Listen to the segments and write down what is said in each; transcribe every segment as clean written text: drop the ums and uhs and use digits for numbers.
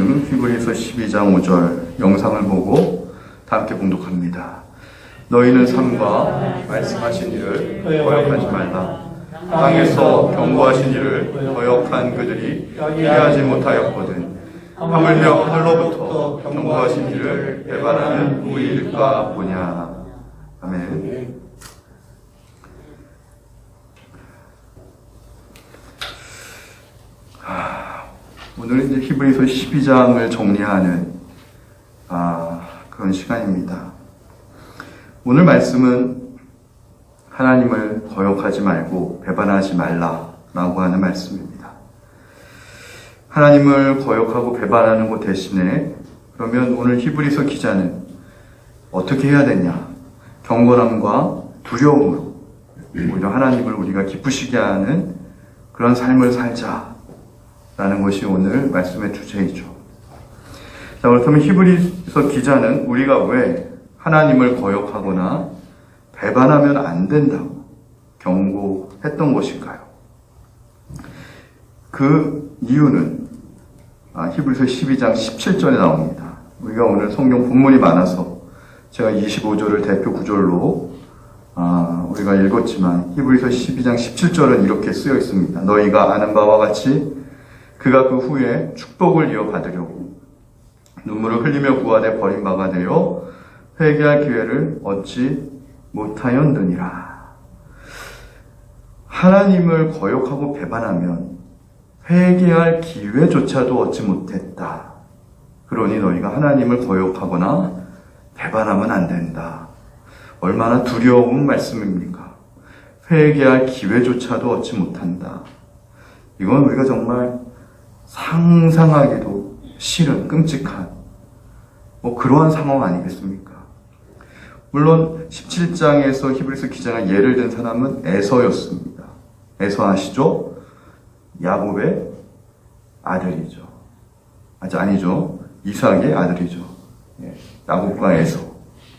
말씀 히브리서 12장 5절 영상을 보고 다 함께 봉독합니다. 너희는 삼가 말씀하신 이를 거역하지 말라. 땅에서 경고하신 이를 거역한 그들이 피하지 못하였거든. 하물며 하늘로부터 경고하신 이를 배반하는 우리일까 보냐. 아멘. 오늘은 이제 히브리서 12장을 정리하는 그런 시간입니다. 오늘 말씀은 하나님을 거역하지 말고 배반하지 말라라고 하는 말씀입니다. 하나님을 거역하고 배반하는 것 대신에 그러면 오늘 히브리서 기자는 어떻게 해야 되냐? 경건함과 두려움으로 오히려 하나님을 우리가 기쁘시게 하는 그런 삶을 살자 라는 것이 오늘 말씀의 주제이죠. 자, 그렇다면 히브리서 기자는 우리가 왜 하나님을 거역하거나 배반하면 안 된다고 경고했던 것일까요? 그 이유는 히브리서 12장 17절에 나옵니다. 우리가 오늘 성경 본문이 많아서 제가 25절을 대표 구절로 우리가 읽었지만 히브리서 12장 17절은 이렇게 쓰여 있습니다. 너희가 아는 바와 같이 그가 그 후에 축복을 이어받으려고 눈물을 흘리며 구하되 버림받아 되어 회개할 기회를 얻지 못하였느니라. 하나님을 거역하고 배반하면 회개할 기회조차도 얻지 못했다. 그러니 너희가 하나님을 거역하거나 배반하면 안 된다. 얼마나 두려운 말씀입니까? 회개할 기회조차도 얻지 못한다. 이건 우리가 정말 상상하기도 싫은 끔찍한 그러한 상황 아니겠습니까? 물론 17장에서 히브리서 기자가 예를 든 사람은 에서였습니다. 에서 아시죠? 야곱의 아들이죠. 아니죠. 이삭의 아들이죠. 야곱과 에서.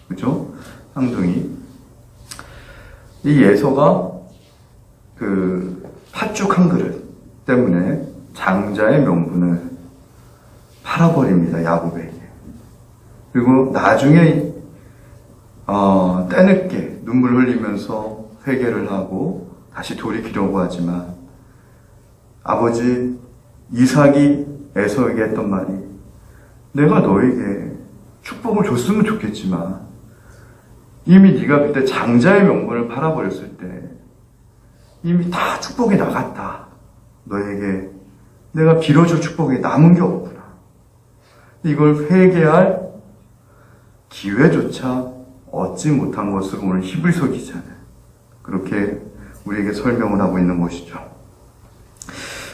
그죠? 쌍둥이. 이 에서가 팥죽 한 그릇 때문에 장자의 명분을 팔아버립니다. 야곱에게. 그리고 나중에 때늦게 눈물 흘리면서 회개를 하고 다시 돌이키려고 하지만 아버지 이삭이 에서에게 했던 말이 내가 너에게 축복을 줬으면 좋겠지만 이미 네가 그때 장자의 명분을 팔아버렸을 때 이미 다 축복이 나갔다. 너에게 내가 빌어줄 축복이 남은 게 없구나. 이걸 회개할 기회조차 얻지 못한 것으로 오늘 히브리서 기자는 그렇게 우리에게 설명을 하고 있는 것이죠.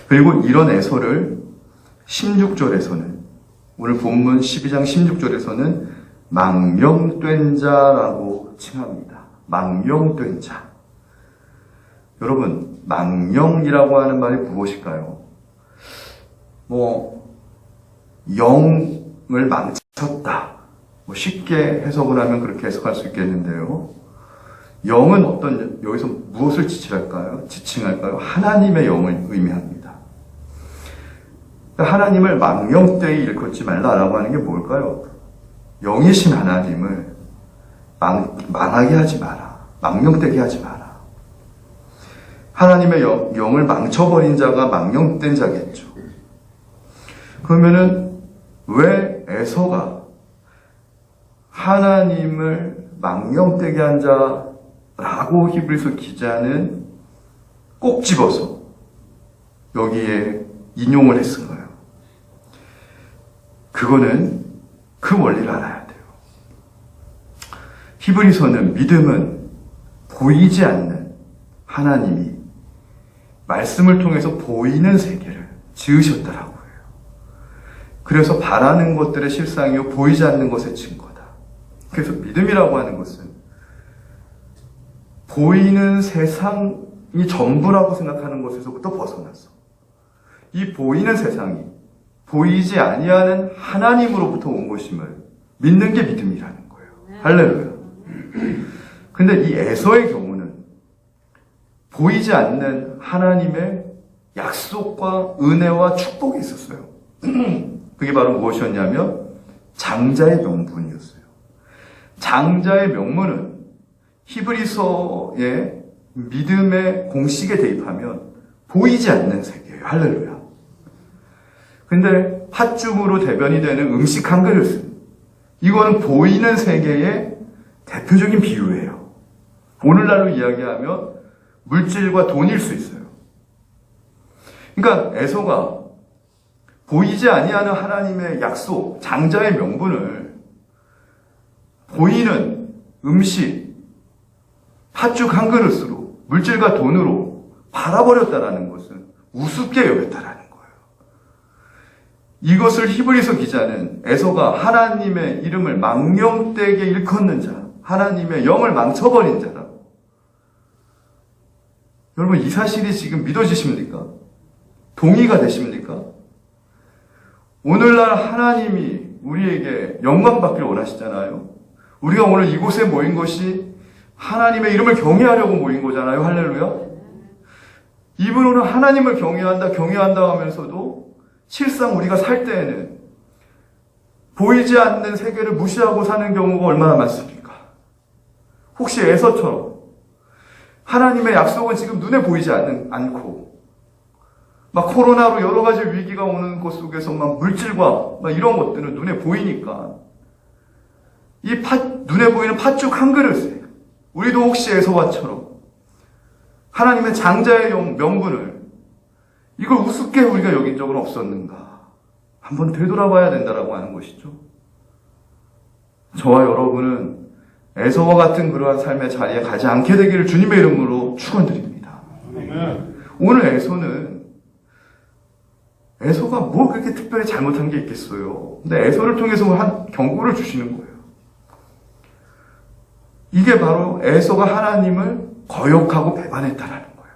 그리고 이런 에서를 16절에서는 오늘 본문 12장 16절에서는 망령된 자라고 칭합니다. 망령된 자. 여러분, 망령이라고 하는 말이 무엇일까요? 영을 망쳤다. 쉽게 해석을 하면 그렇게 해석할 수 있겠는데요. 영은 여기서 무엇을 지칭할까요? 하나님의 영을 의미합니다. 하나님을 망령되이 일컫지 말라라고 하는 게 뭘까요? 영이신 하나님을 망하게 하지 마라. 망령되게 하지 마라. 하나님의 영을 망쳐버린 자가 망령된 자겠죠. 그러면은 왜 에서가 하나님을 망령되게 한 자라고 히브리서 기자는 꼭 집어서 여기에 인용을 했을까요? 그거는 그 원리를 알아야 돼요. 히브리서는 믿음은 보이지 않는 하나님이 말씀을 통해서 보이는 세계를 지으셨다라고 해요. 그래서 바라는 것들의 실상이요 보이지 않는 것의 증거다. 그래서 믿음이라고 하는 것은 보이는 세상이 전부라고 생각하는 것에서부터 벗어나서 이 보이는 세상이 보이지 아니하는 하나님으로부터 온 것임을 믿는 게 믿음이라는 거예요. 할렐루야. 근데 이 에서의 경우는 보이지 않는 하나님의 약속과 은혜와 축복이 있었어요. 그게 바로 무엇이었냐면 장자의 명분이었어요. 장자의 명분은 히브리서의 믿음의 공식에 대입하면 보이지 않는 세계예요. 할렐루야. 근데 팥죽으로 대변이 되는 음식 한 그릇은 이거는 보이는 세계의 대표적인 비유예요. 오늘날로 이야기하면 물질과 돈일 수 있어요. 그러니까 에서가 보이지 아니하는 하나님의 약속, 장자의 명분을 보이는 음식, 팥죽 한 그릇으로 물질과 돈으로 팔아버렸다라는 것은 우습게 여겼다라는 거예요. 이것을 히브리서 기자는 에서가 하나님의 이름을 망령되게 일컫는 자, 하나님의 영을 망쳐버린 자라고. 여러분, 이 사실이 지금 믿어지십니까? 동의가 되십니까? 오늘날 하나님이 우리에게 영광 받기를 원하시잖아요. 우리가 오늘 이곳에 모인 것이 하나님의 이름을 경외하려고 모인 거잖아요. 할렐루야. 입으로는 하나님을 경외한다 하면서도 실상 우리가 살 때에는 보이지 않는 세계를 무시하고 사는 경우가 얼마나 많습니까? 혹시 에서처럼 하나님의 약속은 지금 눈에 보이지 않고 막 코로나로 여러 가지 위기가 오는 것 속에서 막 물질과 막 이런 것들은 눈에 보이니까 눈에 보이는 팥죽 한 그릇에 우리도 혹시 에서와처럼 하나님의 장자의 명분을 이걸 우습게 우리가 여긴 적은 없었는가? 한번 되돌아봐야 된다라고 하는 것이죠. 저와 여러분은 에서와 같은 그러한 삶의 자리에 가지 않게 되기를 주님의 이름으로 축원드립니다. 오늘 에서가 뭐 그렇게 특별히 잘못한 게 있겠어요. 근데 에서를 통해서 한 경고를 주시는 거예요. 이게 바로 에서가 하나님을 거역하고 배반했다라는 거예요.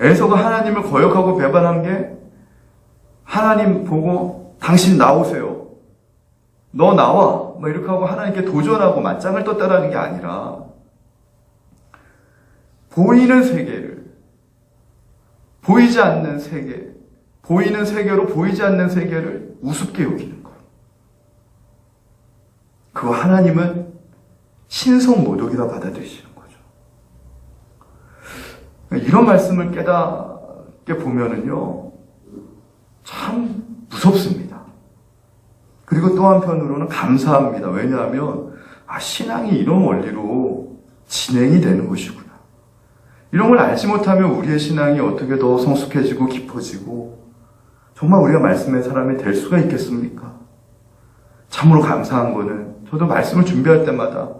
에서가 하나님을 거역하고 배반한 게 하나님 보고 당신 나오세요. 너 나와. 뭐 이렇게 하고 하나님께 도전하고 맞짱을 떴다라는 게 아니라 보이는 세계를 보이지 않는 세계, 보이는 세계로 보이지 않는 세계를 우습게 여기는 거예요. 그거 하나님은 신성모독이라 받아들이시는 거죠. 이런 말씀을 깨닫게 보면은요, 참 무섭습니다. 그리고 또 한편으로는 감사합니다. 왜냐하면, 신앙이 이런 원리로 진행이 되는 것이구나. 이런 걸 알지 못하면 우리의 신앙이 어떻게 더 성숙해지고 깊어지고, 정말 우리가 말씀의 사람이 될 수가 있겠습니까? 참으로 감사한 거는, 저도 말씀을 준비할 때마다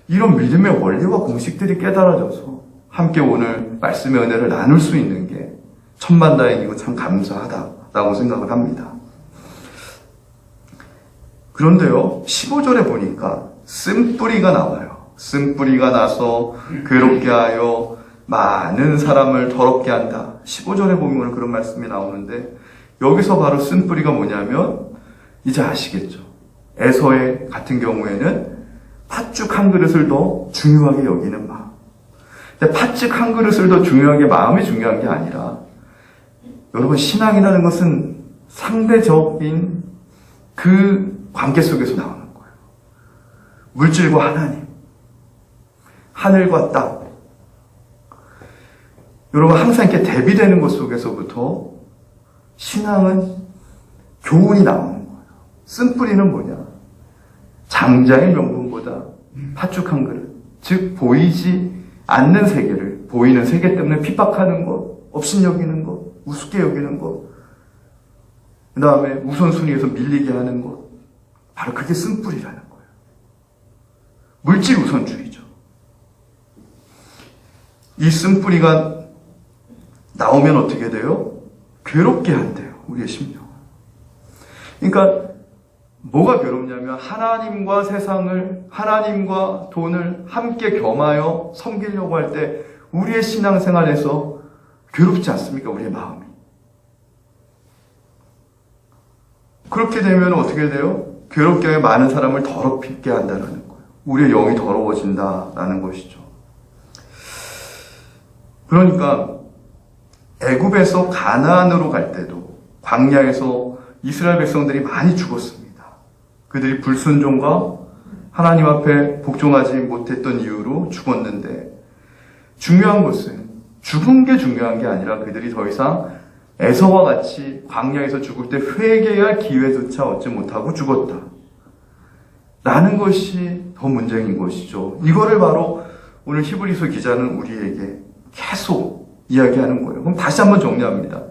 이런 믿음의 원리와 공식들이 깨달아져서 함께 오늘 말씀의 은혜를 나눌 수 있는 게 천만다행이고 참 감사하다라고 생각을 합니다. 그런데요, 15절에 보니까 쓴뿌리가 나와요. 쓴뿌리가 나서 괴롭게 하여 많은 사람을 더럽게 한다. 15절에 보면 그런 말씀이 나오는데, 여기서 바로 쓴뿌리가 뭐냐면 이제 아시겠죠? 에서의 같은 경우에는 팥죽 한 그릇을 더 중요하게 여기는 마음. 근데 팥죽 한 그릇을 더 중요하게 마음이 중요한 게 아니라, 여러분, 신앙이라는 것은 상대적인 그 관계 속에서 나오는 거예요. 물질과 하나님, 하늘과 땅. 여러분, 항상 이렇게 대비되는 것 속에서부터 신앙은 교훈이 나오는 거예요. 쓴뿌리는 뭐냐? 장자의 명분보다 팥죽 한 그릇, 즉 보이지 않는 세계를 보이는 세계 때문에 핍박하는 것, 업신여기는 것, 우습게 여기는 것, 그 다음에 우선순위에서 밀리게 하는 것, 바로 그게 쓴뿌리라는 거예요. 물질 우선주의죠. 이 쓴뿌리가 나오면 어떻게 돼요? 괴롭게 한대요, 우리의 심령을. 그러니까 뭐가 괴롭냐면 하나님과 세상을, 하나님과 돈을 함께 겸하여 섬기려고 할 때 우리의 신앙생활에서 괴롭지 않습니까? 우리의 마음이. 그렇게 되면 어떻게 돼요? 괴롭게 하여 많은 사람을 더럽게 한다는 거예요. 우리의 영이 더러워진다라는 것이죠. 그러니까 애굽에서 가나안으로 갈 때도 광야에서 이스라엘 백성들이 많이 죽었습니다. 그들이 불순종과 하나님 앞에 복종하지 못했던 이유로 죽었는데, 중요한 것은 죽은 게 중요한 게 아니라 그들이 더 이상 에서와 같이 광야에서 죽을 때 회개할 기회조차 얻지 못하고 죽었다 라는 것이 더 문제인 것이죠. 이거를 바로 오늘 히브리서 기자는 우리에게 계속 이야기하는 거예요. 그럼 다시 한번 정리합니다.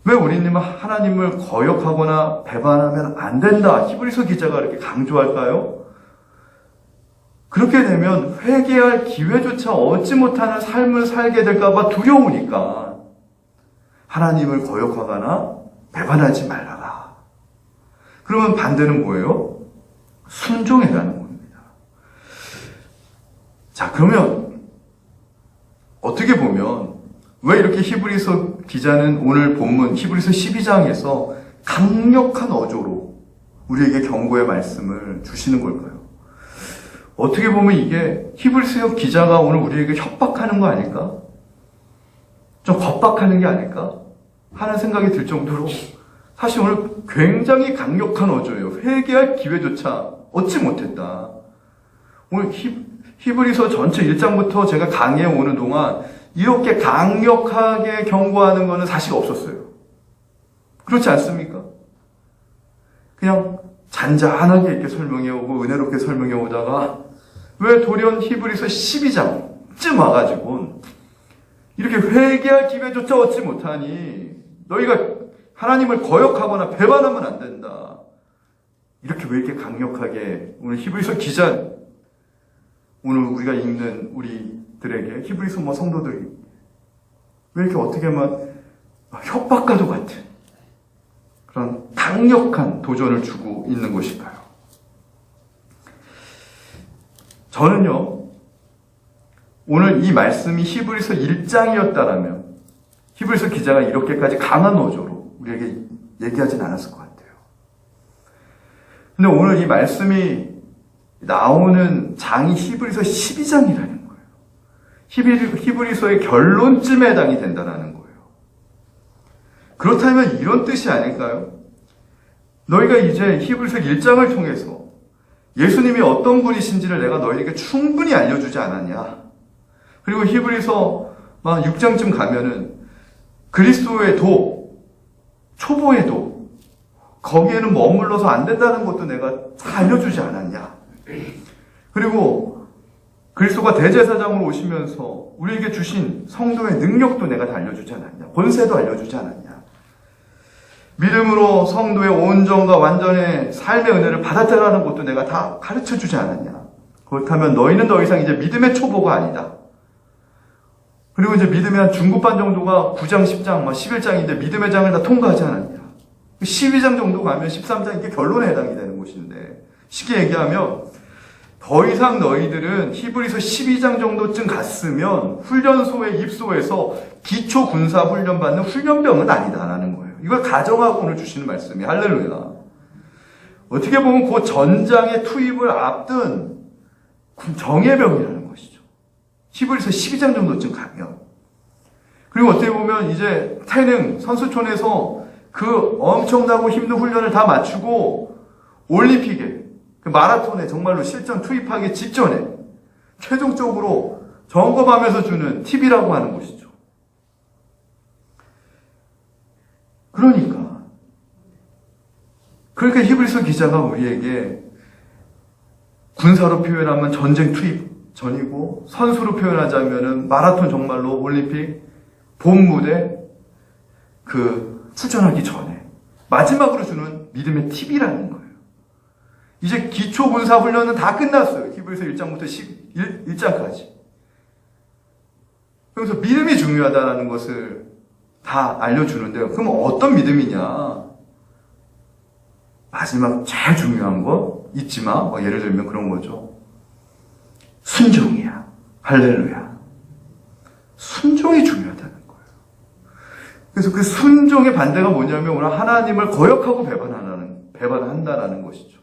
왜 우리는 하나님을 거역하거나 배반하면 안 된다, 히브리서 기자가 이렇게 강조할까요? 그렇게 되면 회개할 기회조차 얻지 못하는 삶을 살게 될까봐 두려우니까 하나님을 거역하거나 배반하지 말라라. 그러면 반대는 뭐예요? 순종해라는 겁니다. 자, 그러면 어떻게 보면 왜 이렇게 히브리서 기자는 오늘 본문 히브리서 12장에서 강력한 어조로 우리에게 경고의 말씀을 주시는 걸까요? 어떻게 보면 이게 히브리서 기자가 오늘 우리에게 협박하는 거 아닐까? 좀 겁박하는 게 아닐까? 하는 생각이 들 정도로 사실 오늘 굉장히 강력한 어조예요. 회개할 기회조차 얻지 못했다. 오늘 히브리서 전체 1장부터 제가 강의해 오는 동안 이렇게 강력하게 경고하는 것은 사실 없었어요. 그렇지 않습니까? 그냥 잔잔하게 이렇게 설명해 오고 은혜롭게 설명해 오다가 왜 돌연 히브리서 12장쯤 와가지고 이렇게 회개할 기회조차 얻지 못하니 너희가 하나님을 거역하거나 배반하면 안 된다. 이렇게 왜 이렇게 강력하게 오늘 히브리서 기자, 오늘 우리가 읽는 우리들에게 히브리서 성도들이 왜 이렇게 어떻게 보면 협박과도 같은 그런 강력한 도전을 주고 있는 것일까요? 저는요, 오늘 이 말씀이 히브리서 1장이었다라면 히브리서 기자가 이렇게까지 강한 어조로 우리에게 얘기하진 않았을 것 같아요. 근데 오늘 이 말씀이 나오는 장이 히브리서 12장이라는 거예요. 히브리서의 결론쯤에 해당이 된다는 거예요. 그렇다면 이런 뜻이 아닐까요? 너희가 이제 히브리서 1장을 통해서 예수님이 어떤 분이신지를 내가 너희에게 충분히 알려주지 않았냐. 그리고 히브리서 6장쯤 가면은 그리스도의 도, 초보의 도, 거기에는 머물러서 안 된다는 것도 내가 다 알려주지 않았냐. 그리고 그리스도가 대제사장으로 오시면서 우리에게 주신 성도의 능력도 내가 다 알려주지 않았냐. 권세도 알려주지 않았냐. 믿음으로 성도의 온전과 완전의 삶의 은혜를 받았다라는 것도 내가 다 가르쳐주지 않았냐. 그렇다면 너희는 더 이상 이제 믿음의 초보가 아니다. 그리고 이제 믿음의 한 중급반 정도가 9장, 10장, 11장인데 믿음의 장을 다 통과하지 않았냐. 12장 정도 가면 13장 이게 결론에 해당이 되는 것인데, 쉽게 얘기하면 더 이상 너희들은 히브리서 12장 정도쯤 갔으면 훈련소에 입소해서 기초 군사 훈련 받는 훈련병은 아니다라는 거예요. 이걸 가정하고 오늘 주시는 말씀이 할렐루야. 어떻게 보면 그 전장의 투입을 앞둔 정예병이라는 것이죠. 히브리서 12장 정도쯤 가면. 그리고 어떻게 보면 이제 태능 선수촌에서 그 엄청나고 힘든 훈련을 다 마치고 올림픽에 그 마라톤에 정말로 실전 투입하기 직전에 최종적으로 점검하면서 주는 팁이라고 하는 것이죠. 그러니까 히브리서 기자가 우리에게 군사로 표현하면 전쟁 투입 전이고, 선수로 표현하자면은 마라톤 정말로 올림픽 본 무대 그 출전하기 전에 마지막으로 주는 믿음의 팁이라는 거예요. 이제 기초 군사 훈련은 다 끝났어요. 히브리서 1장부터 11장까지. 그래서 믿음이 중요하다는 것을 다 알려주는데요. 그럼 어떤 믿음이냐? 마지막 제일 중요한 거 잊지 마. 예를 들면 그런 거죠. 순종이야. 할렐루야. 순종이 중요하다는 거예요. 그래서 그 순종의 반대가 뭐냐면 오늘 하나님을 거역하고 배반한다라는 것이죠.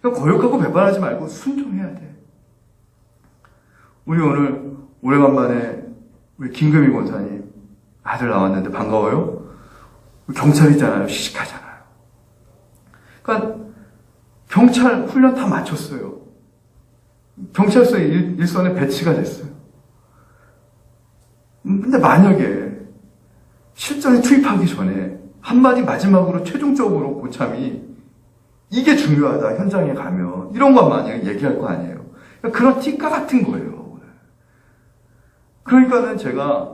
그러니까 거역하고 배반하지 말고 순종해야 돼. 우리 오늘 오래간만에 우리 김금희 권사님 아들 나왔는데 반가워요? 경찰이잖아요. 시식하잖아요. 그러니까 경찰 훈련 다 마쳤어요. 경찰서 일선에 배치가 됐어요. 근데 만약에 실전에 투입하기 전에 한마디 마지막으로 최종적으로 고참이 이게 중요하다 현장에 가면 이런 것 만약에 얘기할 거 아니에요. 그런 띠까 같은 거예요. 그러니까는 제가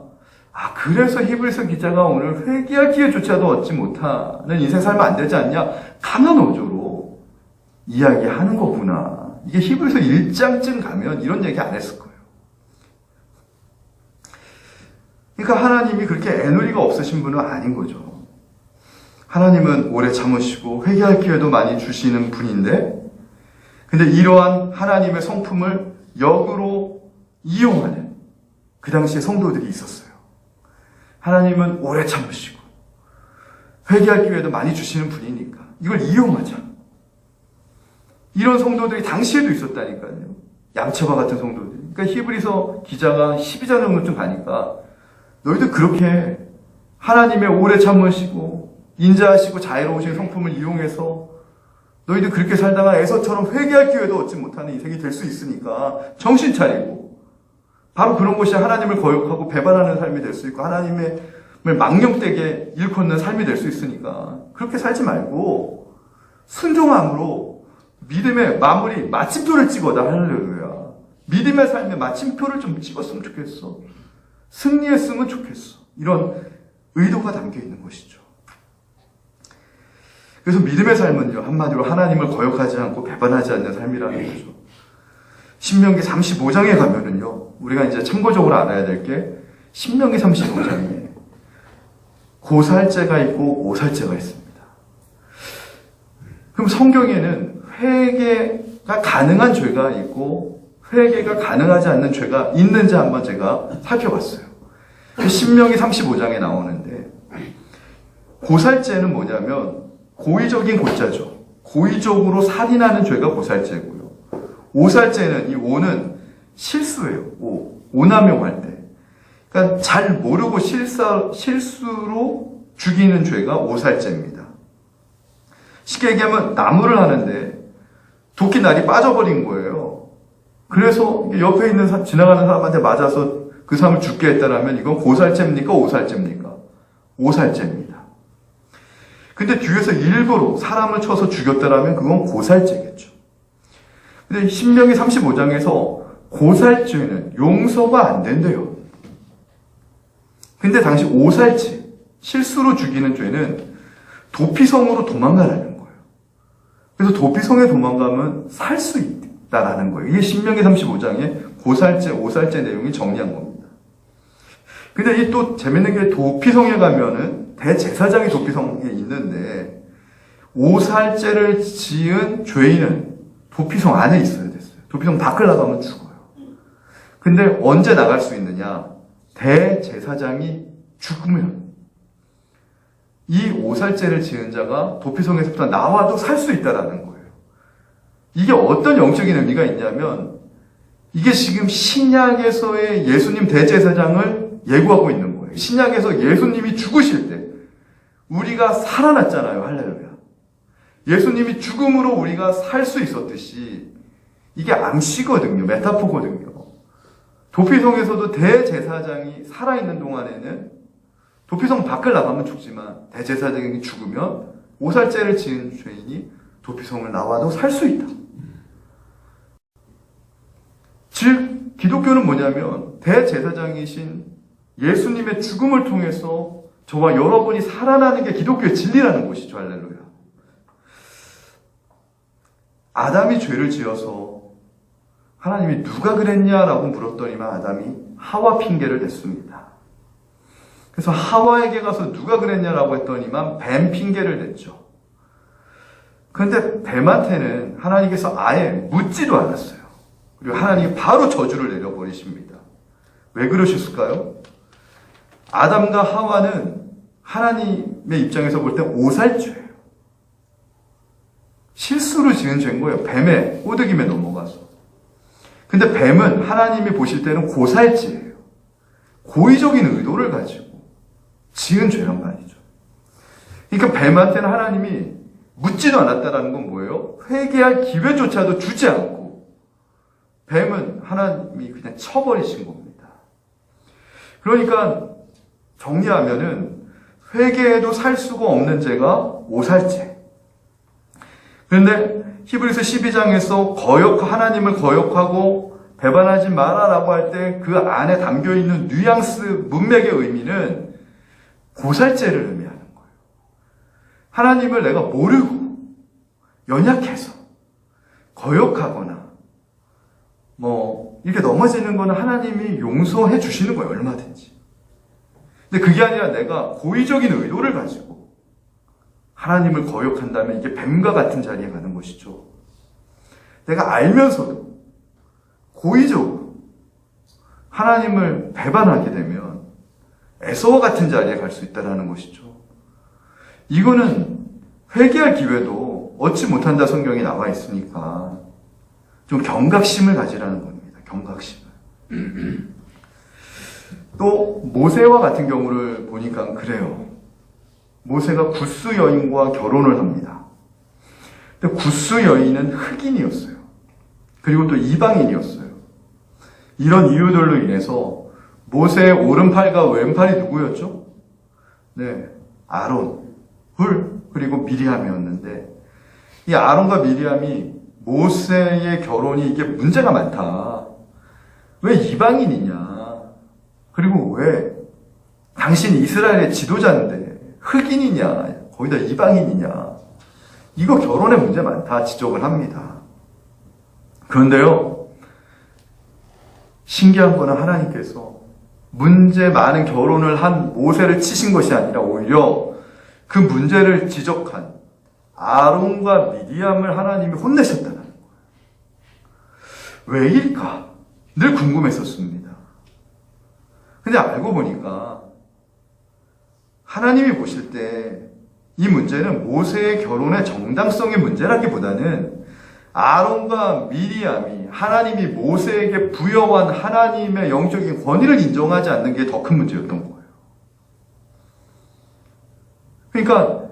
그래서 히브리서 기자가 오늘 회개할 기회조차도 얻지 못하는 인생 살면 안 되지 않냐? 가면오조로 이야기하는 거구나. 이게 히브리서 1장쯤 가면 이런 얘기 안 했을 거예요. 그러니까 하나님이 그렇게 애누리가 없으신 분은 아닌 거죠. 하나님은 오래 참으시고 회개할 기회도 많이 주시는 분인데, 근데 이러한 하나님의 성품을 역으로 이용하는 그 당시에 성도들이 있었어요. 하나님은 오래 참으시고 회개할 기회도 많이 주시는 분이니까 이걸 이용하자. 이런 성도들이 당시에도 있었다니까요. 양처와 같은 성도들이. 그러니까 히브리서 기자가 12장 정도쯤 가니까 너희들 그렇게 하나님의 오래 참으시고 인자하시고 자애로우신 성품을 이용해서 너희들 그렇게 살다가 에서처럼 회개할 기회도 얻지 못하는 인생이 될 수 있으니까 정신 차리고, 바로 그런 것이 하나님을 거역하고 배반하는 삶이 될 수 있고 하나님의 망령되게 일컫는 삶이 될 수 있으니까 그렇게 살지 말고 순종함으로 믿음의 마무리 마침표를 찍어다. 할렐루야. 믿음의 삶의 마침표를 좀 찍었으면 좋겠어. 승리했으면 좋겠어. 이런 의도가 담겨 있는 것이죠. 그래서 믿음의 삶은요, 한마디로 하나님을 거역하지 않고 배반하지 않는 삶이라는 거죠. 신명기 35장에 가면은요, 우리가 이제 참고적으로 알아야 될 게, 신명기 35장에 고살죄가 있고 오살죄가 있습니다. 그럼 성경에는 회개가 가능한 죄가 있고 회개가 가능하지 않는 죄가 있는지 한번 제가 살펴봤어요. 신명기 35장에 나오는데, 고살죄는 뭐냐면 고의적인 고자죠. 고의적으로 살인하는 죄가 고살죄고요. 오살죄는, 이 오는 실수예요. 오남용할 때. 그러니까 잘 모르고 실수로 죽이는 죄가 오살죄입니다. 쉽게 얘기하면 나무를 하는데 도끼 날이 빠져버린 거예요. 그래서 옆에 있는 지나가는 사람한테 맞아서 그 사람을 죽게 했다라면 이건 고살죄입니까? 오살죄입니까? 오살죄입니다. 근데 뒤에서 일부러 사람을 쳐서 죽였다라면 그건 고살죄겠죠. 근데 신명기 35장에서 고살죄는 용서가 안 된대요. 근데 당시 오살죄, 실수로 죽이는 죄는 도피성으로 도망가라는 거예요. 그래서 도피성에 도망가면 살 수 있다라는 거예요. 이게 신명기 35장에 고살죄, 오살죄 내용이 정리한 겁니다. 근데 이 또 재밌는 게 도피성에 가면은 대제사장이 도피성에 있는데 오살죄를 지은 죄인은 도피성 안에 있어야 됐어요. 도피성 밖을 나가면 죽어요. 근데 언제 나갈 수 있느냐? 대제사장이 죽으면 이 오살죄를 지은 자가 도피성에서부터 나와도 살 수 있다라는 거예요. 이게 어떤 영적인 의미가 있냐면 이게 지금 신약에서의 예수님 대제사장을 예고하고 있는 거예요. 신약에서 예수님이 죽으실 때 우리가 살아났잖아요. 할렐루야. 예수님이 죽음으로 우리가 살 수 있었듯이 이게 암시거든요. 메타포거든요. 도피성에서도 대제사장이 살아있는 동안에는 도피성 밖을 나가면 죽지만 대제사장이 죽으면 오살죄를 지은 죄인이 도피성을 나와도 살 수 있다. 즉 기독교는 뭐냐면 대제사장이신 예수님의 죽음을 통해서 저와 여러분이 살아나는 게 기독교의 진리라는 것이죠. 할렐루야. 아담이 죄를 지어서 하나님이 누가 그랬냐라고 물었더니만 아담이 하와 핑계를 댔습니다. 그래서 하와에게 가서 누가 그랬냐라고 했더니만 뱀 핑계를 댔죠. 그런데 뱀한테는 하나님께서 아예 묻지도 않았어요. 그리고 하나님이 바로 저주를 내려버리십니다. 왜 그러셨을까요? 아담과 하와는 하나님의 입장에서 볼 때 오살죄예요. 실수로 지은 죄인 거예요. 뱀의 꼬드김에 넘어가서. 근데 뱀은 하나님이 보실 때는 고살죄예요. 고의적인 의도를 가지고 지은 죄란 말이죠. 그러니까 뱀한테는 하나님이 묻지도 않았다라는 건 뭐예요? 회개할 기회조차도 주지 않고 뱀은 하나님이 그냥 쳐버리신 겁니다. 그러니까 정리하면은 회개해도 살 수가 없는 죄가 오살죄. 그런데 히브리서 12장에서 하나님을 거역하고 배반하지 마라라고 할 때 그 안에 담겨있는 뉘앙스, 문맥의 의미는 고살죄를 의미하는 거예요. 하나님을 내가 모르고 연약해서 거역하거나 이렇게 넘어지는 거는 하나님이 용서해 주시는 거예요. 얼마든지. 근데 그게 아니라 내가 고의적인 의도를 가지고 하나님을 거역한다면 이게 뱀과 같은 자리에 가는 것이죠. 내가 알면서도 고의적으로 하나님을 배반하게 되면 에서와 같은 자리에 갈 수 있다는 것이죠. 이거는 회개할 기회도 얻지 못한다 성경에 나와 있으니까 좀 경각심을 가지라는 겁니다. 경각심을. 또 모세와 같은 경우를 보니까 그래요. 모세가 굿수 여인과 결혼을 합니다. 근데 굿수 여인은 흑인이었어요. 그리고 또 이방인이었어요. 이런 이유들로 인해서 모세의 오른팔과 왼팔이 누구였죠? 네, 아론, 훌, 그리고 미리암이었는데 이 아론과 미리암이 모세의 결혼이 이게 문제가 많다. 왜 이방인이냐? 그리고 왜 당신이 이스라엘의 지도자인데 흑인이냐? 거기다 이방인이냐? 이거 결혼에 문제 많다 지적을 합니다. 그런데요, 신기한 거는 하나님께서 문제 많은 결혼을 한 모세를 치신 것이 아니라 오히려 그 문제를 지적한 아론과 미리암을 하나님이 혼내셨다는 거예요. 왜일까? 늘 궁금했었습니다. 근데 알고 보니까 하나님이 보실 때 이 문제는 모세의 결혼의 정당성의 문제라기보다는 아론과 미리암이 하나님이 모세에게 부여한 하나님의 영적인 권위를 인정하지 않는 게 더 큰 문제였던 거예요. 그러니까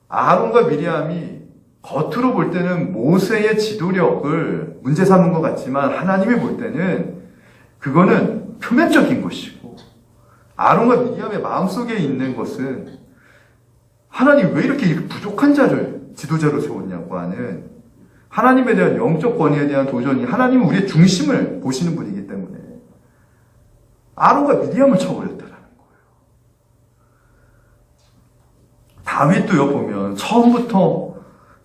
아론과 미리암이 겉으로 볼 때는 모세의 지도력을 문제 삼은 것 같지만 하나님이 볼 때는 그거는 표면적인 것이고 아론과 미리암의 마음속에 있는 것은 하나님 왜 이렇게 부족한 자를 지도자로 세웠냐고 하는 하나님에 대한 영적 권위에 대한 도전이 하나님은 우리의 중심을 보시는 분이기 때문에 아론과 미리암을 쳐버렸다라는 거예요. 다윗도요 보면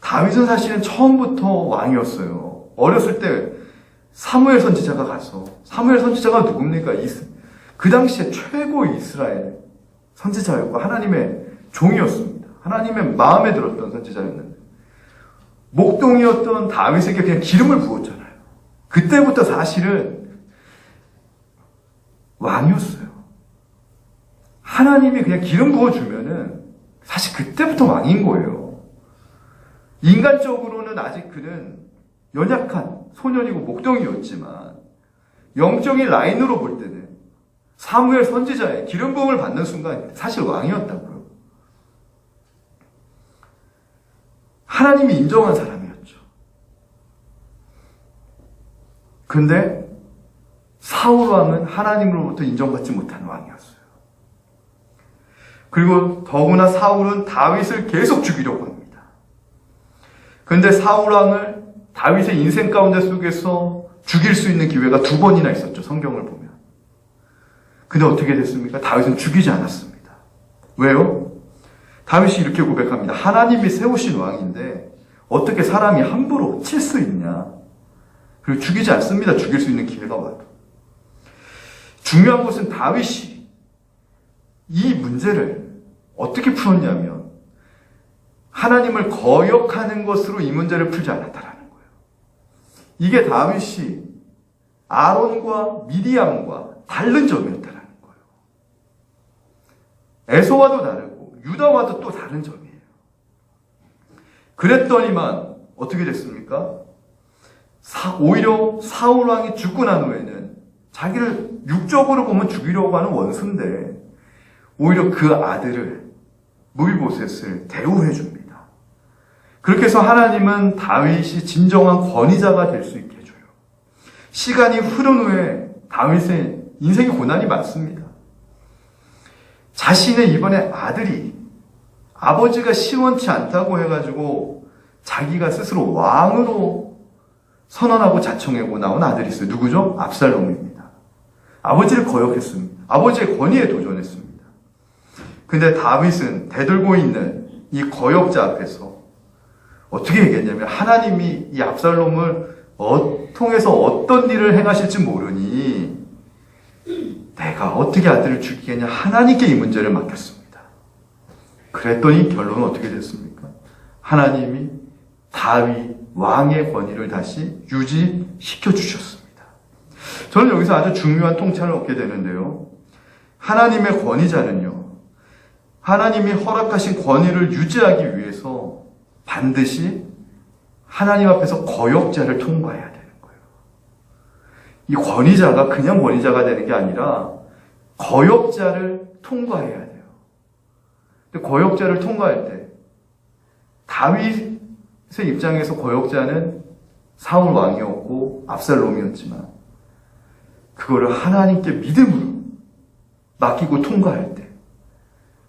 다윗은 사실은 처음부터 왕이었어요. 어렸을 때 사무엘 선지자가 가서 사무엘 선지자가 누굽니까? 그 당시에 최고 이스라엘 선지자였고 하나님의 종이었습니다. 하나님의 마음에 들었던 선지자였는데 목동이었던 다윗에게 그냥 기름을 부었잖아요. 그때부터 사실은 왕이었어요. 하나님이 그냥 기름 부어주면은 사실 그때부터 왕인 거예요. 인간적으로는 아직 그는 연약한 소년이고 목동이었지만 영적인 라인으로 볼 때는 사무엘 선지자의 기름 부음을 받는 순간 사실 왕이었다고요. 하나님이 인정한 사람이었죠. 근데 사울 왕은 하나님으로부터 인정받지 못한 왕이었어요. 그리고 더구나 사울은 다윗을 계속 죽이려고 합니다. 그런데 사울 왕을 다윗의 인생 가운데 속에서 죽일 수 있는 기회가 2번이나 있었죠. 성경을 보면. 근데 어떻게 됐습니까? 다윗은 죽이지 않았습니다. 왜요? 다윗이 이렇게 고백합니다. 하나님이 세우신 왕인데 어떻게 사람이 함부로 칠 수 있냐? 그리고 죽이지 않습니다. 죽일 수 있는 기회가 와도. 중요한 것은 다윗이 이 문제를 어떻게 풀었냐면 하나님을 거역하는 것으로 이 문제를 풀지 않았다라는 거예요. 이게 다윗이 아론과 미리암과 다른 점이었다라는 거예요. 에서와도 다르고 유다와도 또 다른 점이에요. 그랬더니만 어떻게 됐습니까? 오히려 사울 왕이 죽고 난 후에는 자기를 육적으로 보면 죽이려고 하는 원수인데 오히려 그 아들을 무비보셋을 대우해 줍니다. 그렇게 해서 하나님은 다윗이 진정한 권위자가 될 수 있게 해줘요. 시간이 흐른 후에 다윗의 인생의 고난이 많습니다. 자신의 이번에 아들이 아버지가 시원치 않다고 해가지고 자기가 스스로 왕으로 선언하고 자청하고 나온 아들이 있어요. 누구죠? 압살롬입니다. 아버지를 거역했습니다. 아버지의 권위에 도전했습니다. 근데 다윗은 대들고 있는 이 거역자 앞에서 어떻게 얘기했냐면, 하나님이 이 압살롬을 통해서 어떤 일을 행하실지 모르니 내가 어떻게 아들을 죽이겠냐, 하나님께 이 문제를 맡겼습니다. 그랬더니 결론은 어떻게 됐습니까? 하나님이 다윗 왕의 권위를 다시 유지시켜 주셨습니다. 저는 여기서 아주 중요한 통찰을 얻게 되는데요. 하나님의 권위자는요, 하나님이 허락하신 권위를 유지하기 위해서 반드시 하나님 앞에서 거역자를 통과해야 되는 거예요. 이 권위자가 그냥 권위자가 되는 게 아니라 거역자를 통과해야 돼요. 근데 거역자를 통과할 때 다윗의 입장에서 거역자는 사울 왕이었고 압살롬이었지만, 그거를 하나님께 믿음으로 맡기고 통과할 때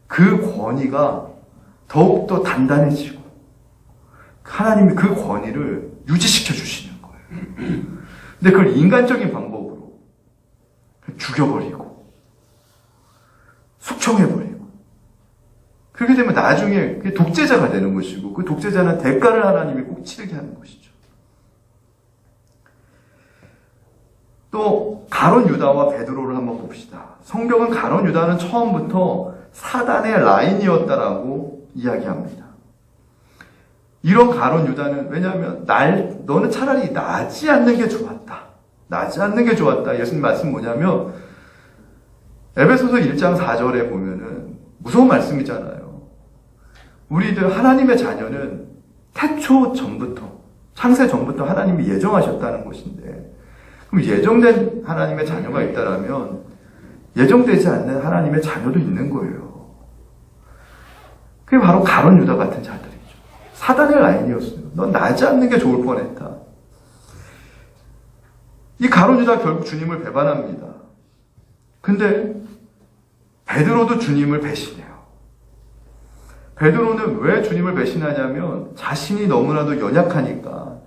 그 권위가 더욱더 단단해지고 하나님이 그 권위를 유지시켜 주시는 거예요. 근데 그걸 인간적인 방법으로 죽여버리고 숙청해버리고, 그렇게 되면 나중에 그게 독재자가 되는 것이고, 그 독재자는 대가를 하나님이 꼭 치르게 하는 것이죠. 또 가론 유다와 베드로를 한번 봅시다. 성경은 가론 유다는 처음부터 사단의 라인이었다라고 이야기합니다. 이런 가론 유다는, 왜냐하면 너는 차라리 나지 않는 게 좋았다. 나지 않는 게 좋았다. 예수님 말씀 뭐냐면, 에베소서 1장 4절에 보면은 무서운 말씀이잖아요. 우리들 하나님의 자녀는 태초 전부터, 창세 전부터 하나님이 예정하셨다는 것인데, 그럼 예정된 하나님의 자녀가 있다라면 예정되지 않는 하나님의 자녀도 있는 거예요. 그게 바로 가론 유다 같은 자들이죠. 사단의 라인이었어요. 넌 나지 않는 게 좋을 뻔했다. 이 가론 유다 결국 주님을 배반합니다. 근데 베드로도 주님을 배신해요. 베드로는 왜 주님을 배신하냐면, 자신이 너무나도 연약하니까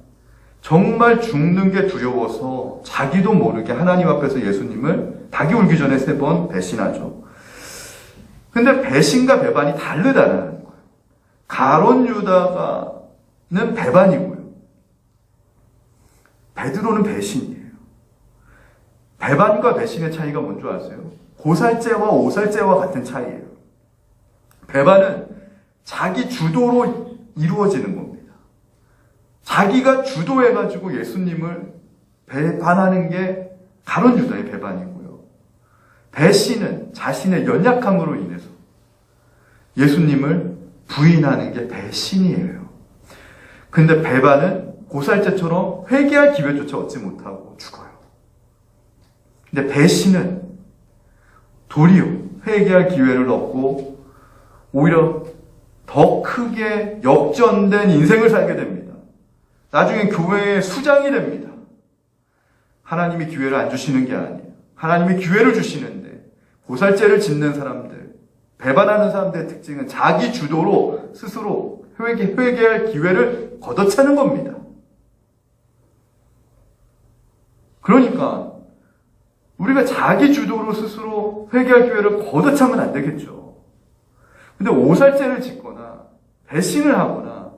정말 죽는 게 두려워서 자기도 모르게 하나님 앞에서 예수님을 닭이 울기 전에 3번 배신하죠. 근데 배신과 배반이 다르다는 거예요. 가론 유다는 배반이고요, 베드로는 배신이에요. 배반과 배신의 차이가 뭔지 아세요? 고살죄와 오살죄와 같은 차이예요. 배반은 자기 주도로 이루어지는 겁니다. 자기가 주도해가지고 예수님을 배반하는 게 가론 유다의 배반이고요, 배신은 자신의 연약함으로 인해서 예수님을 부인하는 게 배신이에요. 근데 배반은 고살죄처럼 회개할 기회조차 얻지 못하고 죽어요. 근데 배신은 도리어 회개할 기회를 얻고 오히려 더 크게 역전된 인생을 살게 됩니다. 나중에 교회의 수장이 됩니다. 하나님이 기회를 안 주시는 게 아니에요. 하나님이 기회를 주시는데, 고살죄를 짓는 사람들, 배반하는 사람들의 특징은 자기 주도로 스스로 회개할 기회를 걷어차는 겁니다. 그러니까 우리가 자기 주도로 스스로 회개할 기회를 걷어차면 안 되겠죠. 근데 오살죄를 짓거나 배신을 하거나,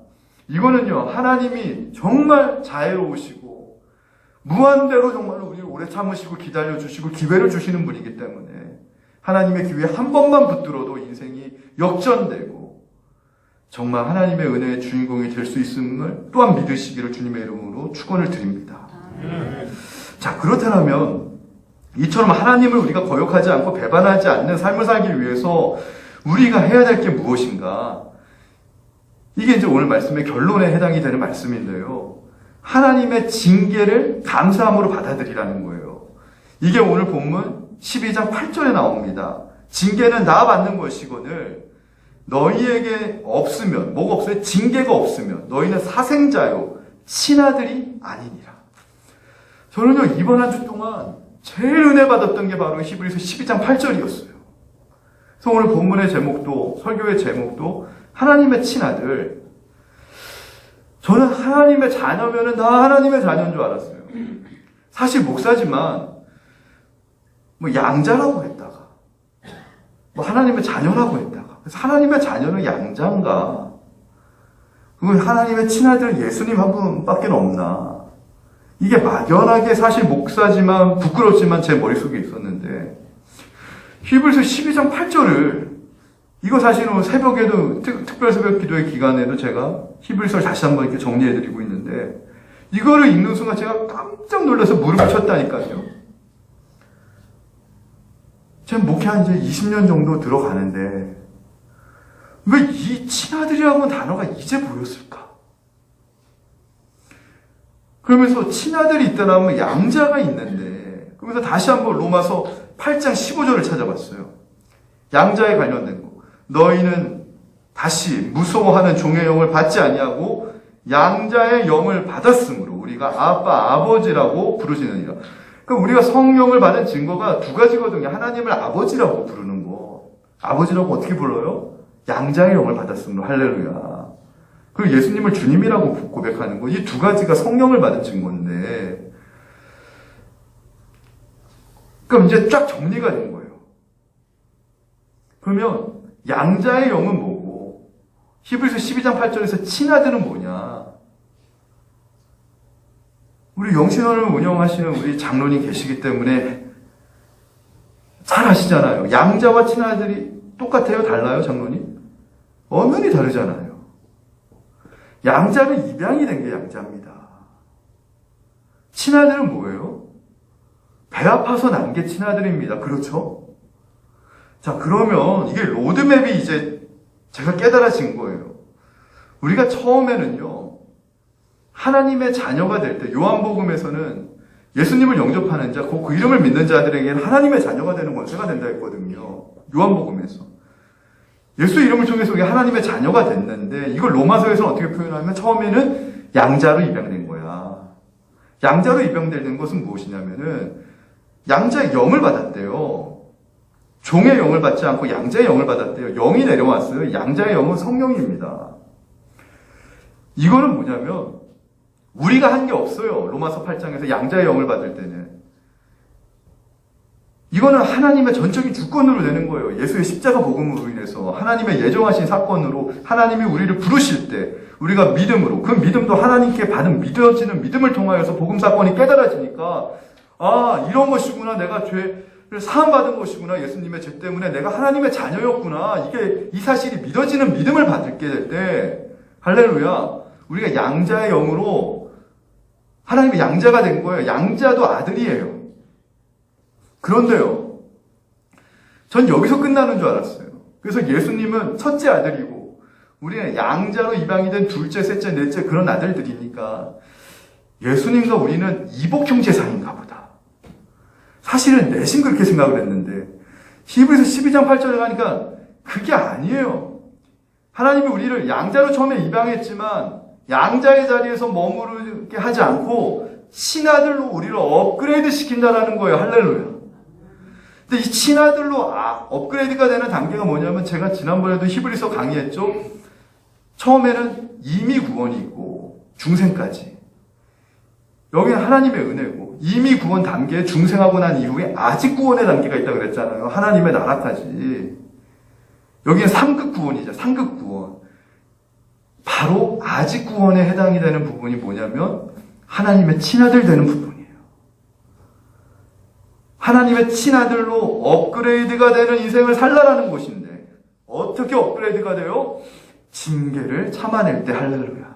이거는요, 하나님이 정말 자애로우시고 무한대로 정말로 우리를 오래 참으시고 기다려주시고 기회를 주시는 분이기 때문에 하나님의 기회에 한 번만 붙들어도 인생이 역전되고 정말 하나님의 은혜의 주인공이 될 수 있음을 또한 믿으시기를 주님의 이름으로 축원을 드립니다. 자, 그렇다면 이처럼 하나님을 우리가 거역하지 않고 배반하지 않는 삶을 살기 위해서 우리가 해야 될 게 무엇인가? 이게 이제 오늘 말씀의 결론에 해당이 되는 말씀인데요. 하나님의 징계를 감사함으로 받아들이라는 거예요. 이게 오늘 본문 12장 8절에 나옵니다. 징계는 나 받는 것이거늘 너희에게 없으면, 뭐가 없어요? 징계가 없으면 너희는 사생자요 친아들이 아니니라. 저는요 이번 한 주 동안 제일 은혜 받았던 게 바로 히브리서 12장 8절이었어요. 그래서 오늘 본문의 제목도, 설교의 제목도 하나님의 친아들. 저는 하나님의 자녀면은 다 하나님의 자녀인 줄 알았어요. 사실 목사지만 뭐 양자라고 했다가 뭐 하나님의 자녀라고 했다가, 그래서 하나님의 자녀는 양자인가? 그건 하나님의 친아들 예수님 한 분밖에 없나? 이게 막연하게 사실 목사지만 부끄럽지만 제 머릿속에 있었는데, 히브리서 12장 8절을, 이거 사실은 새벽에도, 특별 새벽 기도의 기간에도 제가 히브리서를 다시 한번 이렇게 정리해드리고 있는데, 이거를 읽는 순간 제가 깜짝 놀라서 무릎을 쳤다니까요. 제가 목회한 지 20년 정도 들어가는데, 왜 이 친아들이라는 단어가 이제 보였을까? 그러면서 친아들이 있다라면 양자가 있는데, 그러면서 다시 한번 로마서 8장 15절을 찾아봤어요. 양자에 관련된 거. 너희는 다시 무서워하는 종의 영을 받지 아니하고 양자의 영을 받았으므로 우리가 아빠, 아버지라고 부르시느니라. 그러니까 우리가 성령을 받은 증거가 두 가지거든요. 하나님을 아버지라고 부르는 거. 아버지라고 어떻게 불러요? 양자의 영을 받았으므로. 할렐루야. 그리고 예수님을 주님이라고 고백하는 거. 이 두 가지가 성령을 받은 증거인데, 그럼 이제 쫙 정리가 된 거예요. 그러면 양자의 영은 뭐고, 히브리서 12장 8절에서 친아들은 뭐냐? 우리 영신원을 운영하시는 우리 장로님 계시기 때문에 잘 아시잖아요. 양자와 친아들이 똑같아요? 달라요? 장로님? 엄연히 다르잖아요. 양자는 입양이 된 게 양자입니다. 친아들은 뭐예요? 배 아파서 난 게 친아들입니다. 그렇죠? 자, 그러면 이게 로드맵이 이제 제가 깨달아진 거예요. 우리가 처음에는요, 하나님의 자녀가 될 때, 요한복음에서는 예수님을 영접하는 자, 그 이름을 믿는 자들에게는 하나님의 자녀가 되는 권세가 된다 했거든요. 요한복음에서. 예수 이름을 통해서 우리가 하나님의 자녀가 됐는데, 이걸 로마서에서는 어떻게 표현하면 처음에는 양자로 입양된 거야. 양자로 입양되는 것은 무엇이냐면은 양자의 영을 받았대요. 종의 영을 받지 않고 양자의 영을 받았대요. 영이 내려왔어요. 양자의 영은 성령입니다. 이거는 뭐냐면 우리가 한 게 없어요. 로마서 8장에서 양자의 영을 받을 때는. 이거는 하나님의 전적인 주권으로 되는 거예요. 예수의 십자가 복음으로 인해서 하나님의 예정하신 사건으로 하나님이 우리를 부르실 때 우리가 믿음으로, 그 믿음도 하나님께 받은 믿어지는 믿음을 통하여서 복음 사건이 깨달아지니까, 아, 이런 것이구나. 내가 죄를 사함받은 것이구나. 예수님의 죄 때문에 내가 하나님의 자녀였구나. 이게 이 사실이 믿어지는 믿음을 받게 될 때, 할렐루야, 우리가 양자의 영으로 하나님의 양자가 된 거예요. 양자도 아들이에요. 그런데요, 전 여기서 끝나는 줄 알았어요. 그래서 예수님은 첫째 아들이고 우리는 양자로 입양이 된 둘째, 셋째, 넷째 그런 아들들이니까 예수님과 우리는 이복형 재산인가 보다. 사실은 내심 그렇게 생각을 했는데 히브리서 12장 8절에 가니까 그게 아니에요. 하나님이 우리를 양자로 처음에 입양했지만 양자의 자리에서 머무르게 하지 않고 친아들로 우리를 업그레이드 시킨다라는 거예요. 할렐루야. 근데 이 친아들로 업그레이드가 되는 단계가 뭐냐면, 제가 지난번에도 히브리서 강의했죠. 처음에는 이미 구원이 있고 중생까지. 여기는 하나님의 은혜고, 이미 구원 단계에 중생하고 난 이후에 아직 구원의 단계가 있다고 그랬잖아요. 하나님의 나라까지. 여기는 3급 구원이죠. 3급 구원. 바로 아직 구원에 해당이 되는 부분이 뭐냐면 하나님의 친아들 되는 부분이에요. 하나님의 친아들로 업그레이드가 되는 인생을 살라라는 것인데, 어떻게 업그레이드가 돼요? 징계를 참아낼 때. 할렐루야.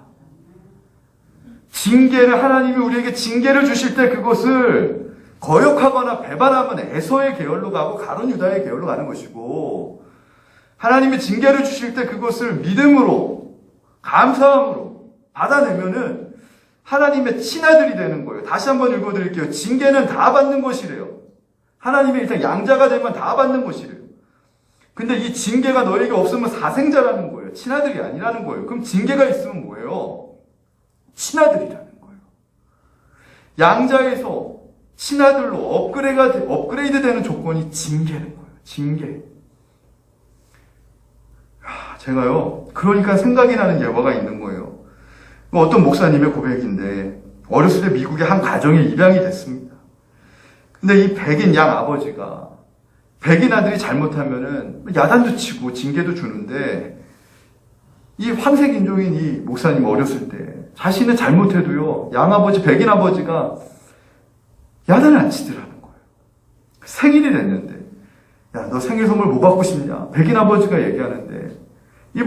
징계를, 하나님이 우리에게 징계를 주실 때 그것을 거역하거나 배반하면 에서의 계열로 가고 가룟 유다의 계열로 가는 것이고, 하나님이 징계를 주실 때 그것을 믿음으로, 감사함으로 받아내면은 하나님의 친아들이 되는 거예요. 다시 한번 읽어드릴게요. 징계는 다 받는 것이래요. 하나님이 일단 양자가 되면 다 받는 것이래요. 근데 이 징계가 너에게 없으면 사생자라는 거예요. 친아들이 아니라는 거예요. 그럼 징계가 있으면 뭐예요? 친아들이라는 거예요. 양자에서 친아들로 업그레이드 되는 조건이 징계는 거예요. 징계. 제가요, 그러니까 생각이 나는 예화가 있는 거예요. 어떤 목사님의 고백인데, 어렸을 때 미국의 한 가정에 입양이 됐습니다. 근데 이 백인 양 아버지가, 백인 아들이 잘못하면은 야단도 치고 징계도 주는데, 이 황색 인종인 이 목사님 어렸을 때, 자신은 잘못해도요, 양 아버지, 백인 아버지가 야단을 안 치더라는 거예요. 생일이 됐는데, 야, 너 생일 선물 뭐 받고 싶냐? 백인 아버지가 얘기하는데, 이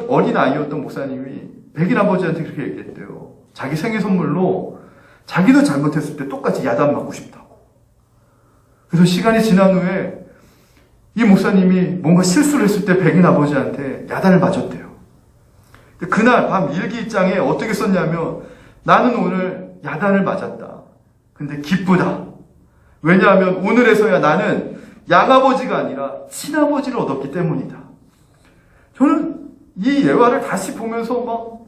어린 아이였던 목사님이 백인 아버지한테 그렇게 얘기했대요. 자기 생일 선물로 자기도 잘못했을 때 똑같이 야단 맞고 싶다고. 그래서 시간이 지난 후에 이 목사님이 뭔가 실수를 했을 때 백인 아버지한테 야단을 맞았대요. 그날 밤 일기장에 어떻게 썼냐면, 나는 오늘 야단을 맞았다. 근데 기쁘다. 왜냐하면 오늘에서야 나는 양아버지가 아니라 친아버지를 얻었기 때문이다. 저는 이 예화를 다시 보면서 막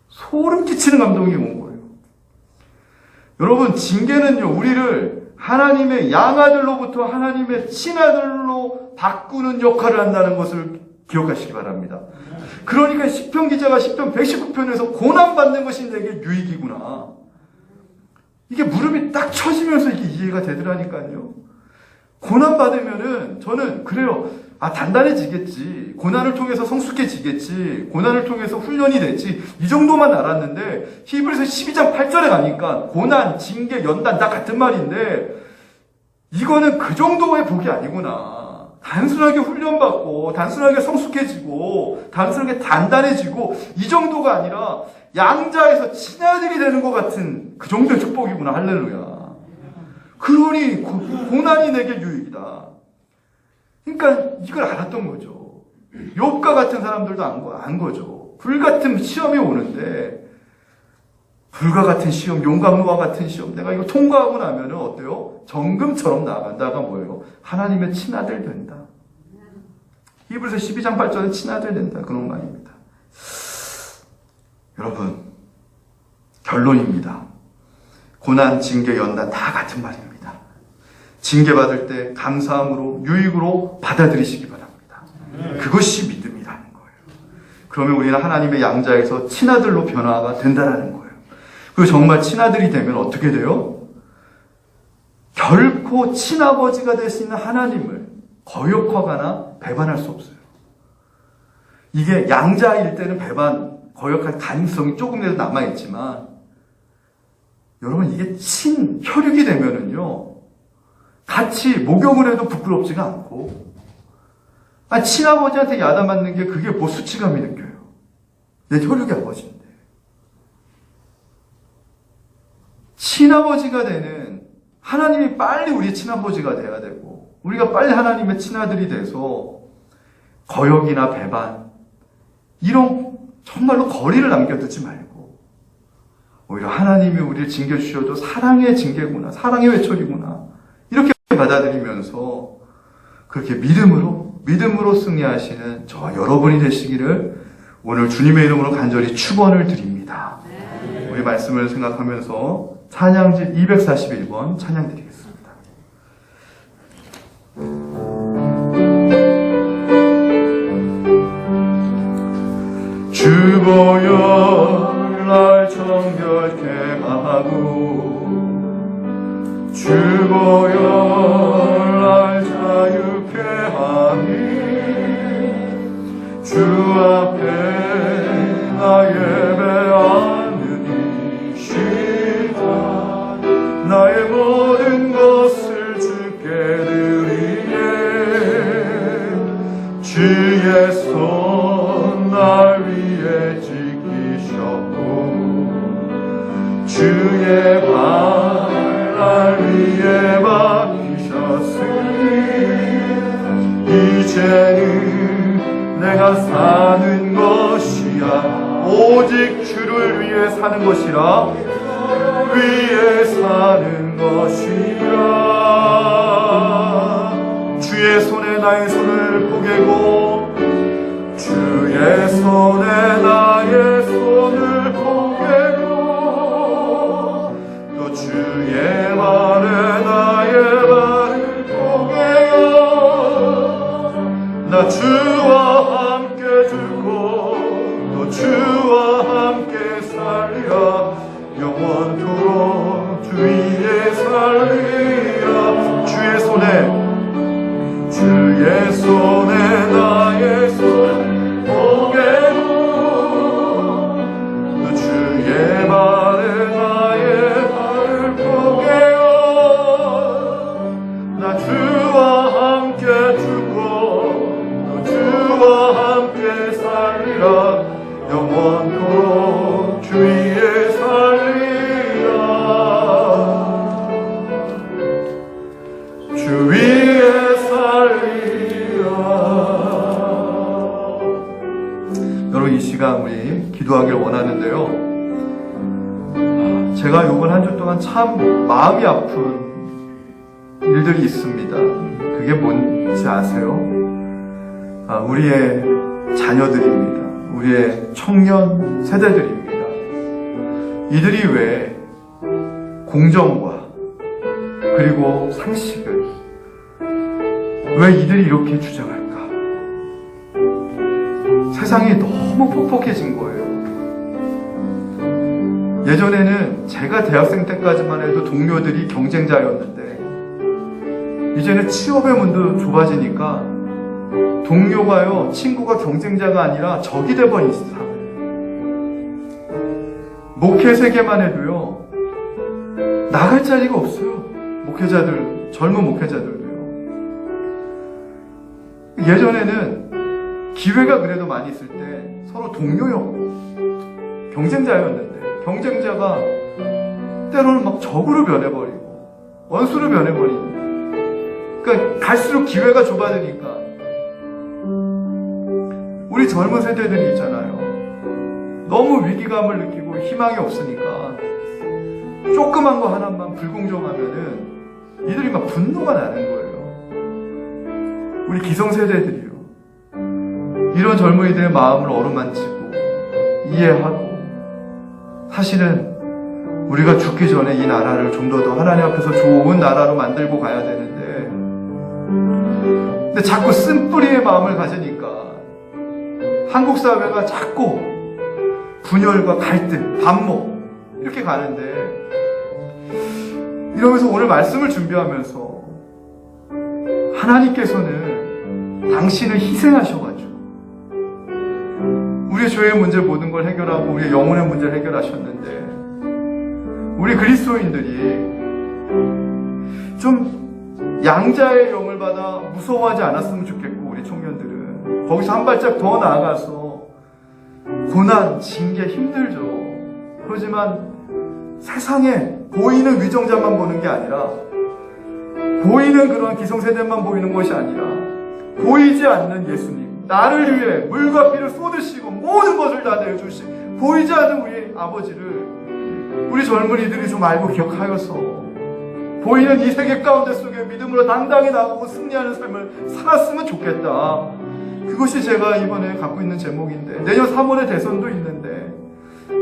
소름 끼치는 감동이 온 거예요. 여러분, 징계는요, 우리를 하나님의 양아들로부터 하나님의 친아들로 바꾸는 역할을 한다는 것을 기억하시기 바랍니다. 그러니까 시편 기자가 시편 119편에서 고난받는 것이 내게 유익이구나. 이게 무릎이 딱 쳐지면서 이게 이해가 되더라니까요. 고난받으면은 저는 그래요. 단단해지겠지. 고난을 통해서 성숙해지겠지. 고난을 통해서 훈련이 됐지. 이 정도만 알았는데, 히브리서 12장 8절에 가니까 고난, 징계, 연단 다 같은 말인데, 이거는 그 정도의 복이 아니구나. 단순하게 훈련받고, 단순하게 성숙해지고, 단순하게 단단해지고, 이 정도가 아니라 양자에서 친아들이 되는 것 같은 그 정도의 축복이구나. 할렐루야. 그러니 고난이 내게 유익이다. 그러니까 이걸 알았던 거죠. 욥과 같은 사람들도 안 거죠. 불같은 시험이 오는데, 불과 같은 시험, 용광로와 같은 시험, 내가 이거 통과하고 나면은 어때요? 정금처럼 나아간다가 뭐예요? 하나님의 친아들 된다. 히브리서 12장 8절은 친아들 된다. 그런 말입니다. 여러분, 결론입니다. 고난, 징계, 연단 다 같은 말입니다. 징계받을 때 감사함으로, 유익으로 받아들이시기 바랍니다. 그것이 믿음이라는 거예요. 그러면 우리는 하나님의 양자에서 친아들로 변화가 된다는 거예요. 그리고 정말 친아들이 되면 어떻게 돼요? 결코 친아버지가 될 수 있는 하나님을 거역하거나 배반할 수 없어요. 이게 양자일 때는 거역할 가능성이 조금이라도 남아있지만, 여러분, 이게 친혈육이 되면은요, 같이 목욕을 해도 부끄럽지가 않고, 친아버지한테 야단 맞는 게 그게 뭐 수치감이 느껴요. 내 혈육의 아버지인데. 친아버지가 되는, 하나님이 빨리 우리의 친아버지가 돼야 되고, 우리가 빨리 하나님의 친아들이 돼서 거역이나 배반, 이런 정말로 거리를 남겨두지 말고, 오히려 하나님이 우리를 징계주셔도 사랑의 징계구나, 사랑의 회초리구나, 이렇게 받아들이면서 그렇게 믿음으로 승리하시는 저와 여러분이 되시기를 오늘 주님의 이름으로 간절히 축원을 드립니다. 우리 말씀을 생각하면서 찬양지 241번 찬양 드리겠습니다. 주보여 날 정결케 하고 주보여 날 자유케 하니 주 앞에 나 예배하는 이 시간 나의 모든 것을 주께 드리네 주의 손 날 위에 지키셨고 주의 발 날 위에 박히셨으니 이제는 내가 사는 것이야 오직 주를 위해 사는 것이라 위해 사는 것이라 주 주의 손에 나의 손을 포개고 주의 손에 나의 손을 포개고 또 주의 발에 나의 발을 포개요. 나 주와 함께 죽고 또 주와 함께 살리라. 영원토록 주 위에 살리라. 주의 손에 나의 손 포개고 또 주의 발에 나의 발을 포개요. 나 주와 함께 죽고 또 주와 함께 살리라. 영원토록 주 위에 살리라. 주 위에 살리라. 여러분, 이 시간 우리 기도하길 원하는데요, 제가 요번 한 주 동안 참 마음이 아픈 일들이 있습니다. 그게 뭔지 아세요? 우리의 자녀들입니다. 우리의 청년 세대들입니다. 이들이 왜 공정과 그리고 상식을 왜 이들이 이렇게 주장할까? 세상이 너무 퍽퍽해진 거예요. 예전에는 제가 대학생 때까지만 해도 동료들이 경쟁자였는데 이제는 취업의 문도 좁아지니까 동료가요, 친구가 경쟁자가 아니라 적이 돼버린 사람. 목회 세계만 해도요, 나갈 자리가 없어요. 목회자들, 젊은 목회자들도요. 예전에는 기회가 그래도 많이 있을 때 서로 동료였고 경쟁자였는데, 경쟁자가 때로는 막 적으로 변해버리고 원수로 변해버리고, 그러니까 갈수록 기회가 좁아지니까 우리 젊은 세대들이 있잖아요. 너무 위기감을 느끼고 희망이 없으니까 조그만 거 하나만 불공정하면은 이들이 막 분노가 나는 거예요. 우리 기성세대들이요, 이런 젊은이들의 마음을 어루만지고 이해하고, 사실은 우리가 죽기 전에 이 나라를 좀 더 하나님 앞에서 좋은 나라로 만들고 가야 되는데, 근데 자꾸 쓴뿌리의 마음을 가지니까 한국 사회가 자꾸 분열과 갈등, 반목 이렇게 가는데, 이러면서 오늘 말씀을 준비하면서 하나님께서는 당신을 희생하셔가지고 우리의 죄의 문제 모든 걸 해결하고 우리의 영혼의 문제를 해결하셨는데, 우리 그리스도인들이 좀 양자의 영을 받아 무서워하지 않았으면 좋겠고, 우리 청년들은 거기서 한 발짝 더 나아가서 고난, 징계 힘들죠. 그렇지만 세상에 보이는 위정자만 보는 게 아니라, 보이는 그런 기성세대만 보이는 것이 아니라, 보이지 않는 예수님, 나를 위해 물과 피를 쏟으시고 모든 것을 다 내어주신 보이지 않는 우리 아버지를 우리 젊은이들이 좀 알고 기억하여서 보이는 이 세계 가운데 속에 믿음으로 당당히 나가고 승리하는 삶을 살았으면 좋겠다. 그것이 제가 이번에 갖고 있는 제목인데, 내년 3월에 대선도 있는데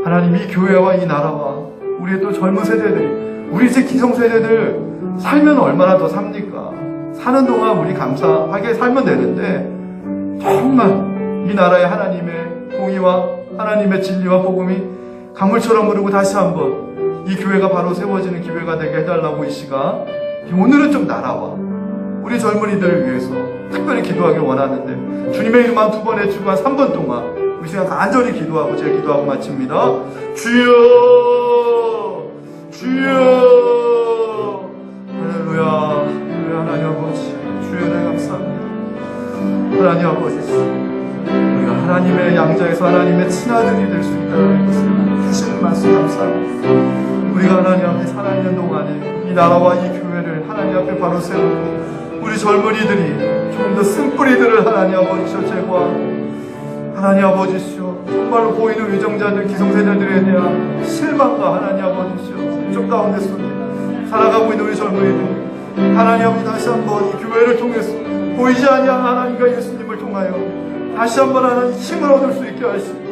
하나님, 이 교회와 이 나라와 우리의 또 젊은 세대들이, 우리 이제 기성세대들 살면 얼마나 더 삽니까? 사는 동안 우리 감사하게 살면 되는데, 정말 이 나라의 하나님의 공의와 하나님의 진리와 복음이 강물처럼 흐르고 다시 한번 이 교회가 바로 세워지는 기회가 되게 해달라고 이 시간, 오늘은 좀 나라와 우리 젊은이들을 위해서 특별히 기도하길 원하는데, 주님의 이름 한 두 번에 주고 한 3분 동안 우리 시간 간절히 기도하고 제가 기도하고 마칩니다. 주여, 주여, 할렐루야, 할렐루야. 하나님 아버지, 주여 내 감사합니다. 하나님 아버지, 우리가 하나님의 양자에서 하나님의 친아들이 될 수 있다는 것을 주시는 말씀 감사합니다. 우리가 하나님 앞에 살아있는 동안에 이 나라와 이 교회를 하나님 앞에 바로 세우고, 우리 젊은이들이 조금 더 쓴뿌리들을 하나님 아버지시여 제거하고, 하나님 아버지시여 정말로 보이는 위정자들, 기성세대들에 대한 실망과 하나님 아버지시여 쪽 가운데 속에 살아가고 있는 우리 젊은이들, 하나님 아버지 다시 한번 이 교회를 통해서 보이지 아니한 하나님과 예수님을 통하여 다시 한번 하나님 힘을 얻을 수 있게 하시고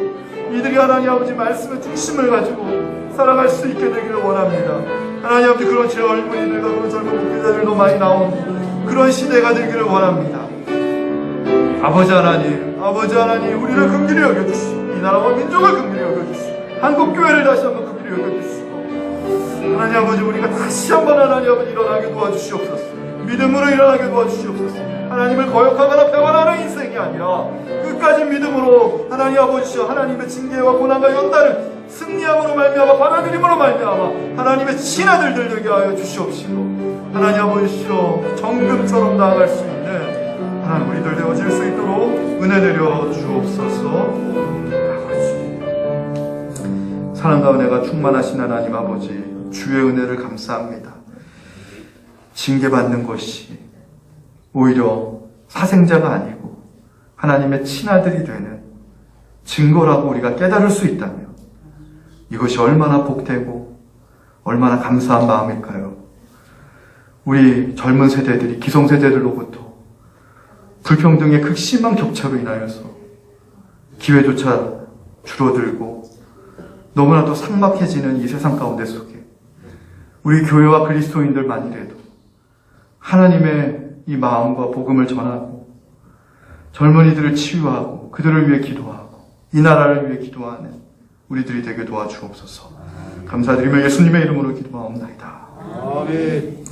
이들이 하나님 아버지 말씀의 중심을 가지고 살아갈 수 있게 되기를 원합니다. 하나님 아버지 그런 젊은이들과 그런 젊은 목회자들도 많이 나오는 그런 시대가 되기를 원합니다. 아버지 하나님 우리를 긍휼히 여겨주시고 이 나라와 민족을 긍휼히 여겨주시고 한국교회를 다시 한번 긍휼히 여겨주시고 하나님 아버지 우리가 다시 한번 하나님 아버지 일어나게 도와주시옵소서. 믿음으로 일어나게 도와주시옵소서. 하나님을 거역하거나 배반하는 인생이 아니라 끝까지 믿음으로 하나님 아버지여 하나님의 징계와 고난과 연단을 승리함으로 말미암아 받아들임으로 말미암아 하나님의 친아들들 되게 하여 주시옵시고 하나님 아버지여 정금처럼 나아갈 수 있는 하나님 우리들 되어질 수 있도록 은혜 내려 주옵소서. 아버지 사랑과 은혜가 충만하신 하나님 아버지 주의 은혜를 감사합니다. 징계받는 것이 오히려 사생자가 아니고 하나님의 친아들이 되는 증거라고 우리가 깨달을 수 있다면 이것이 얼마나 복되고 얼마나 감사한 마음일까요? 우리 젊은 세대들이 기성세대들로부터 불평등의 극심한 격차로 인하여서 기회조차 줄어들고 너무나도 삭막해지는 이 세상 가운데 속에 우리 교회와 그리스도인들만이라도 하나님의 이 마음과 복음을 전하고 젊은이들을 치유하고 그들을 위해 기도하고 이 나라를 위해 기도하는 우리들이 되게 도와주옵소서. 감사드리며 예수님의 이름으로 기도하옵나이다. 아멘.